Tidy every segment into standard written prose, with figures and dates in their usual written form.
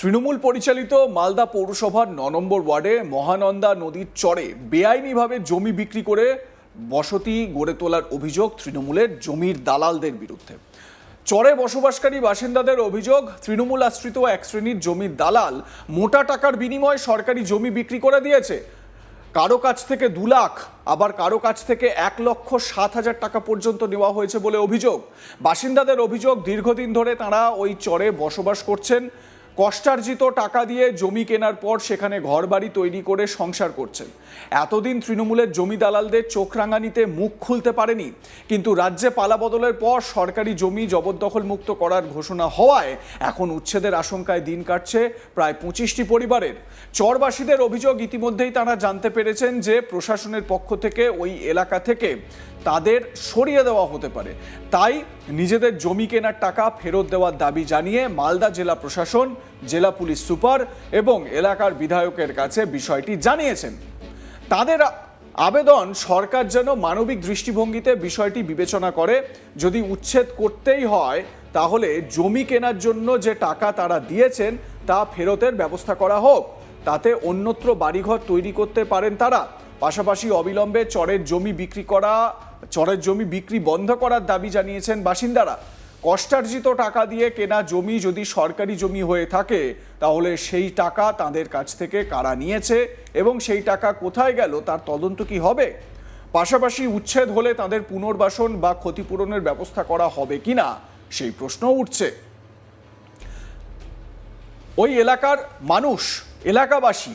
তৃণমূল পরিচালিত মালদা পৌরসভার ৯ নম্বর ওয়ার্ডে মহানন্দা নদীর চরে বেআইনিভাবে জমি বিক্রি করে বসতি গড়ে তোলার অভিযোগ তৃণমূলের জমির দালালদের বিরুদ্ধে। চরে বসবাসকারী বাসিন্দাদের অভিযোগ, তৃণমূল আশ্রিত এক শ্রেণীর জমির দালাল মোটা টাকার বিনিময়ে সরকারি জমি বিক্রি করে দিয়েছে। কারো কাছ থেকে ২ লাখ, আবার কারো কাছ থেকে ১,৬০,০০০ টাকা পর্যন্ত নেওয়া হয়েছে বলে অভিযোগ। বাসিন্দাদের অভিযোগ, দীর্ঘদিন ধরে তারা ওই চরে বসবাস করছেন। কষ্টার্জিত টাকা দিয়ে জমি কেনার পর সেখানে ঘরবাড়ি তৈরি করে সংসার করছেন। এতদিন তৃণমূলের জমি দালালদের চোখ রাঙানিতে মুখ খুলতে পারেনি, কিন্তু রাজ্যে পালাবদলের পর সরকারি জমি জবরদখল মুক্ত করার ঘোষণা হওয়ায় এখন উচ্ছেদের আশঙ্কায় দিন কাটছে প্রায় ২৫টি পরিবারের। চরবাসীদের অভিযোগ, ইতিমধ্যেই তারা জানতে পেরেছেন যে প্রশাসনের পক্ষ থেকে ওই এলাকা থেকে তাদের সরিয়ে দেওয়া হতে পারে। তাই নিজেদের জমি কেনার টাকা ফেরত দেওয়ার দাবি জানিয়ে মালদা জেলা প্রশাসন, জেলা পুলিশ সুপার এবং এলাকার বিধায়কের কাছে বিষয়টি জানিয়েছেন। তাদের আবেদন, সরকার যেন মানবিক দৃষ্টিভঙ্গিতে বিষয়টি বিবেচনা করে। যদি উচ্ছেদ করতেই হয় তাহলে জমি কেনার জন্য যে টাকা তারা দিয়েছেন তা ফেরতের ব্যবস্থা করা হোক, তাতে অন্যত্র বাড়িঘর তৈরি করতে পারেন তারা। পাশাপাশি অবিলম্বে চরের জমি বিক্রি বন্ধ করার দাবি জানিয়েছেন বাসিন্দারা। কষ্টার্জিত টাকা দিয়ে কেনা জমি যদি সরকারি জমি হয়ে থাকে তাহলে সেই টাকা তাদের কাছ থেকে কারা নিয়েছে এবং সেই টাকা কোথায় গেল তার তদন্ত কি হবে? পাশাপাশি উচ্ছেদ হলে তাদের পুনর্বাসন বা ক্ষতিপূরণের ব্যবস্থা করা হবে কিনা সেই প্রশ্নও উঠছে। ওই এলাকার মানুষ, এলাকাবাসী,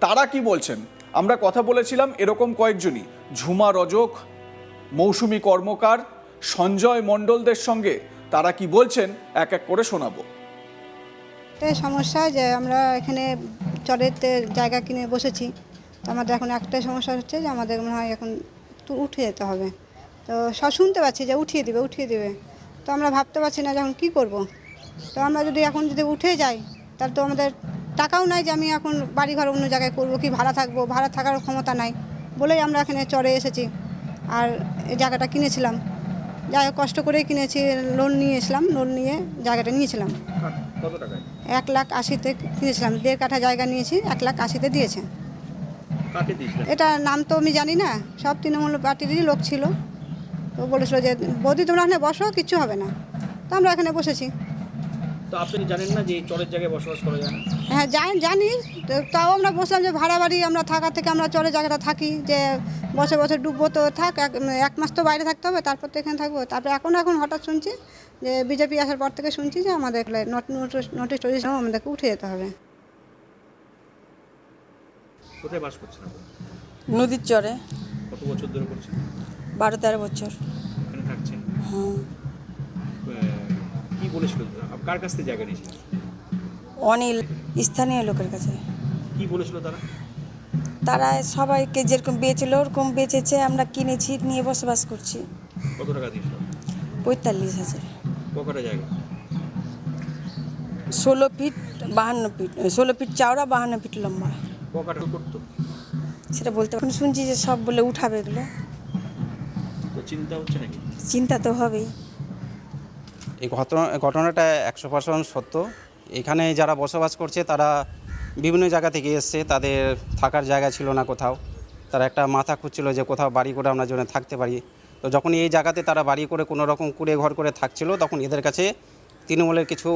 তারা কি বলছেন আমরা কথা বলেছিলাম এরকম কয়েকজনই, ঝুমা রজক, মৌসুমী কর্মকার, সঞ্জয় মণ্ডলদের সঙ্গে। তারা কি বলছেন এক এক করে শোনাবো। সমস্যা যে আমরা এখানে চরেতে জায়গা কিনে বসেছি, তো আমাদের এখন একটাই সমস্যা হচ্ছে যে আমাদের মনে হয় এখন তো উঠে যেতে হবে। তো সব শুনতে পাচ্ছি যে উঠিয়ে দেবে, তো আমরা ভাবতে পারছি না যখন কি করব। তো আমরা যদি উঠে যাই তাহলে তো আমাদের টাকাও নাই যে আমি এখন বাড়িঘর অন্য জায়গায় করব, কি ভাড়া থাকবো, ভাড়া থাকার ক্ষমতা নাই বলেই আমরা এখানে চরে এসেছি আর এই জায়গাটা কিনেছিলাম। যাই হোক কষ্ট করেই কিনেছি, লোন নিয়ে জায়গাটা নিয়েছিলাম। কত টাকায়? 1,80,000-তে কিনেছিলাম। 1.5 কাঠা জায়গা নিয়েছি, 1,80,000-তে দিয়েছে। কাকে দিয়েছিলেন? এটা নাম তো আমি জানি না, সব তৃণমূল পার্টিরই লোক ছিল। তো বলেছিল যে বৌদি তোমরা এখানে বসো, কিচ্ছু হবে না। তো আমরা এখানে বসেছি। তো আপনি জানেন না যে এই চরের জায়গায় বসবাস করা যায় না? হ্যাঁ জানি, তাও আমরা বসলাম যে ভাড়া বাড়ি আমরা থাকার থেকে আমরা চরে জায়গাটা থাকি, যে বছর ডুববো তো থাক, 1 মাস তো বাইরে থাকতে হবে, তারপর তো এখানে থাকবো। তারপরে এখন হঠাৎ শুনছি যে বিজেপি আসার পর থেকে শুনছি যে আমাদের নোটিশ আমাদেরকে উঠে যেতে হবে। কোথায় বাস করছেন আপনি? নদীর চরে। কত বছর ধরে করছেন? 12-13 বছর। এখানে থাকছেন? হ্যাঁ। কি বলেছিল, কার কাছ থেকে জায়গা নিয়েছিলেন? অনিল, স্থানীয় লোকের কাছে। কি বলেছিল তারা? তারা সবাইকে যেরকম বেচেছিল ওরকম বেচেছে, আমরা কিনেছি, নিয়ে বসবাস করছি। কত টাকা দিয়েছিল? 45,000। কটা জায়গা? 16 ফিট 52 ফিট, 16 ফিট চওড়া, 52 ফিট লম্বা। কটা করতো? সেটা বলতে এখন শুনছি যে সব বলে উঠাবে এগুলো। তো চিন্তা হচ্ছে নাকি? চিন্তা তো হবেই। এই ঘটনাটা 100% সত্য। এখানে যারা বসবাস করছে তারা বিভিন্ন জায়গা থেকে এসছে, তাদের থাকার জায়গা ছিল না কোথাও। তারা একটা মাথা খুঁজছিল যে কোথাও বাড়ি করে আমরা যেন থাকতে পারি। তো যখন এই জায়গাতে তারা বাড়ি করে কোনো রকম কুড়ে ঘর করে থাকছিল, তখন এদের কাছে তৃণমূলের কিছু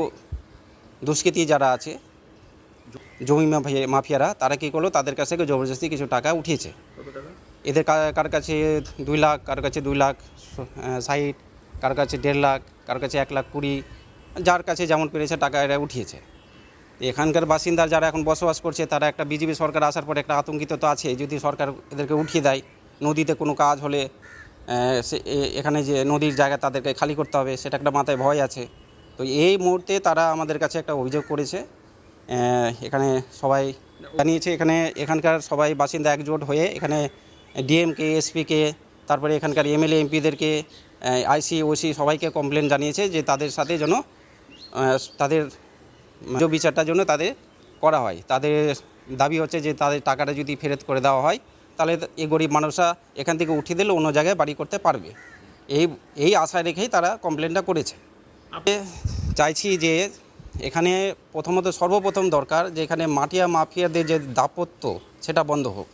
দুষ্কৃতী যারা আছে, জমি মাফিয়ারা, তারা কী করলো, তাদের কাছ থেকে জবরদস্তি কিছু টাকা উঠিয়েছে। কত টাকা? এদের কার কাছে 2 লাখ, কার কাছে 2,60,000, কার কাছে 1.5 লাখ, কার কাছে 1,20,000, যার কাছে যেমন পেরেছে টাকা এরা উঠিয়েছে। এখানকার বাসিন্দা যারা এখন বসবাস করছে তারা একটা বিজেপি সরকার আসার পরে একটা আতঙ্কিত তো আছে, যদি সরকার এদেরকে উঠিয়ে দেয়, নদীতে কোনো কাজ হলে এখানে যে নদীর জায়গা তাদেরকে খালি করতে হবে, সেটা একটা মাথায় ভয় আছে। তো এই মুহূর্তে তারা আমাদের কাছে একটা অভিযোগ করেছে। এখানে সবাই জানিয়েছে, এখানকার সবাই বাসিন্দা একজোট হয়ে এখানে ডিএমকে, এসপিকে, তারপরে এখানকার এমএলএ এমপিদেরকে, আইসি ওসি সবাইকে কমপ্লেন জানিয়েছে যে তাদের সাথে যেন তাদের বিচারটার জন্য তাদের করা হয়। তাদের দাবি হচ্ছে যে তাদের টাকাটা যদি ফেরত করে দেওয়া হয় তাহলে এই গরিব মানুষরা এখান থেকে উঠিয়ে দিলে অন্য জায়গায় বাড়ি করতে পারবে। এই আশা রেখেই তারা কমপ্লেনটা করেছে। চাইছি যে এখানে প্রথমত সর্বপ্রথম দরকার যে এখানে মাটিয়া মাফিয়াদের যে দাপত্য সেটা বন্ধ হোক।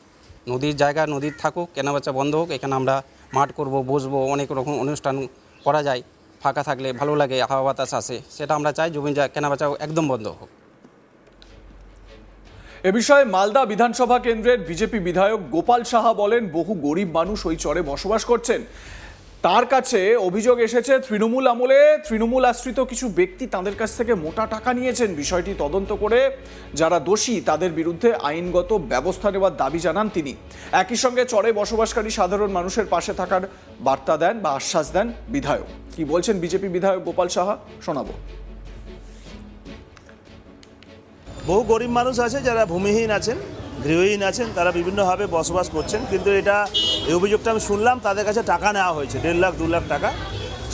নদীর জায়গা নদীর থাকুক, কেনাবেচা বন্ধ হোক। এখানে আমরা মাঠ করব, বসবো, অনেক রকম অনুষ্ঠান করা যায়। ফাঁকা থাকলে ভালো লাগে, হাওয়া বাতাস আসে, সেটা আমরা চাই। জমি কেনাবেচা একদম বন্ধ হোক। এ বিষয়ে মালদা বিধানসভা কেন্দ্রের বিজেপি বিধায়ক গোপাল সাহা বলেন, বহু গরিব মানুষ ওই চরে বসবাস করছেন। তার কাছে অভিযোগ এসেছে তৃণমূল আমলে তৃণমূল আশ্রিত কিছু ব্যক্তি তাদের কাছ থেকে মোটা টাকা নিয়েছেন। বিষয়টি তদন্ত করে যারা দোষী তাদের বিরুদ্ধে আইনগত ব্যবস্থা নেওয়ার দাবি জানান তিনি। একই সঙ্গে চরে বসবাসকারী সাধারণ মানুষের পাশে থাকার বার্তা দেন বা আশ্বাস দেন বিধায়ক। কি বলছেন বিজেপি বিধায়ক গোপাল সাহা, শোনাবো। বহু গরিব মানুষ আছে যারা ভূমিহীন আছেন, গৃহহীন আছেন, তারা বিভিন্নভাবে বসবাস করছেন। কিন্তু এই অভিযোগটা আমি শুনলাম, তাদের কাছে টাকা নেওয়া হয়েছে 1.5 লাখ 2 লাখ টাকা।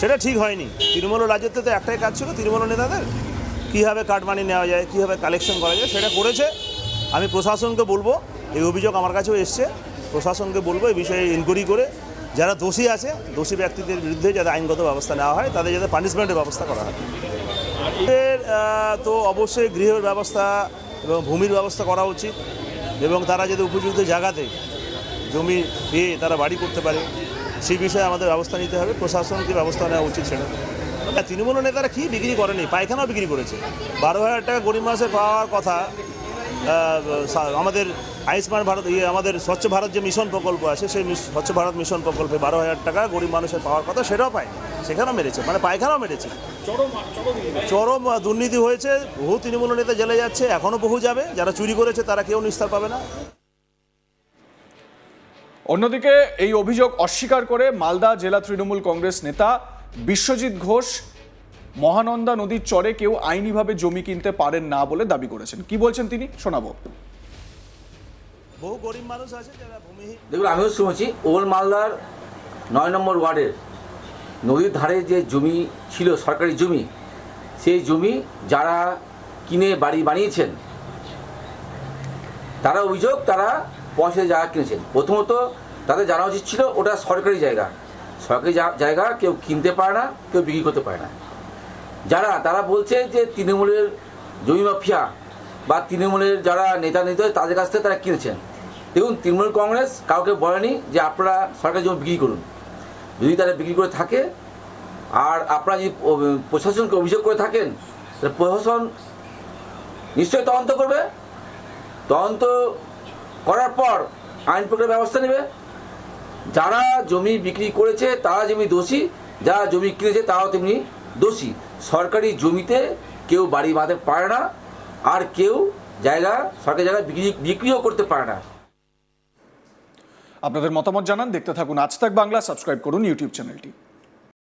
সেটা ঠিক হয়নি। তৃণমূল রাজত্বে তো একটাই কাজ ছিল তৃণমূল নেতাদের, কীভাবে কাটমানি নেওয়া যায়, কীভাবে কালেকশন করা যায়, সেটা করেছে। আমি প্রশাসনকে বলবো, এই অভিযোগ আমার কাছেও এসছে, প্রশাসনকে বলবো এই বিষয়ে ইনকোয়ারি করে যারা দোষী আছে, দোষী ব্যক্তিদের বিরুদ্ধে যাতে আইনগত ব্যবস্থা নেওয়া হয়, তাদের যাতে পানিশমেন্টের ব্যবস্থা করা হয়। তো অবশ্যই গৃহের ব্যবস্থা এবং ভূমির ব্যবস্থা করা উচিত, এবং তারা যাতে উপযুক্ত জায়গাতে জমি পেয়ে তারা বাড়ি করতে পারে, সেই বিষয়ে আমাদের ব্যবস্থা নিতে হবে। প্রশাসনকে ব্যবস্থা নেওয়া উচিত সেটা। তৃণমূল নেতারা কি বিক্রি করেনি, পায়খানাও বিক্রি করেছে। 12,000 টাকা গরিব মানুষের পাওয়ার কথা। আমাদের আয়ুষ্মান ভারত আমাদের স্বচ্ছ ভারত যে মিশন প্রকল্প আছে, সেই স্বচ্ছ ভারত মিশন প্রকল্পে 12,000 টাকা গরিব মানুষের পাওয়ার কথা, সেটাও পায়নি, সেখানেও মেরেছে, মানে পায়খানাও মেরেছে। চরম দুর্নীতি হয়েছে। বহু তৃণমূল নেতা জেলে যাচ্ছে, এখনও বহু যাবে। যারা চুরি করেছে তারা কেউ নিস্তার পাবে না। অন্যদিকে এই অভিযোগ অস্বীকার করে মালদা জেলা তৃণমূল কংগ্রেস নেতা বিশ্বজিৎ ঘোষ মহানন্দা নদীর চরে কেউ আইনিভাবে জমি কিনতে পারেন না বলে দাবি করেছেন। কি বলছেন তিনি, শোনাবো। বহু গরিব মানুষ আছে যারা ভূমিহীন। দেখুন, আমিও শুনেছি ওল্ড মালদার 9 নম্বর ওয়ার্ডের নদীর ধারে যে জমি ছিল, সরকারি জমি, সেই জমি যারা কিনে বাড়ি বানিয়েছেন তারা অভিযোগ তারা পয়সা জায়গা কিনেছেন। প্রথমত তাদের জানা উচিত ছিল ওটা সরকারি জায়গা। সরকারি জায়গা কেউ কিনতে পারে না, কেউ বিক্রি করতে পারে না। তারা বলছে যে তৃণমূলের জমি মাফিয়া বা তৃণমূলের যারা নেতা তাদের কাছ থেকে তারা কিনেছেন। দেখুন, তৃণমূল কংগ্রেস কাউকে বলেনি যে আপনারা সরকারি জমি বিক্রি করুন। যদি তারা বিক্রি করে থাকে আর আপনারা যদি প্রশাসনকে অভিযোগ করে থাকেন, তাহলে প্রশাসন নিশ্চয়ই তদন্ত করবে। তদন্ত করার পর আইন প্রক্রিয়ার ব্যবস্থা নেবে। যারা জমি বিক্রি করেছে তারা যেমনি দোষী, যারা জমি কিনেছে তারাও তেমনি দোষী। সরকারি জমিতে কেউ বাড়ি বাঁধতে পারে না, আর কেউ সরকারি জায়গা বিক্রিও করতে পারে না। আপনাদের মতামত জানান, দেখতে থাকুন আজ তাক বাংলা, সাবস্ক্রাইব করুন ইউটিউব চ্যানেলটি।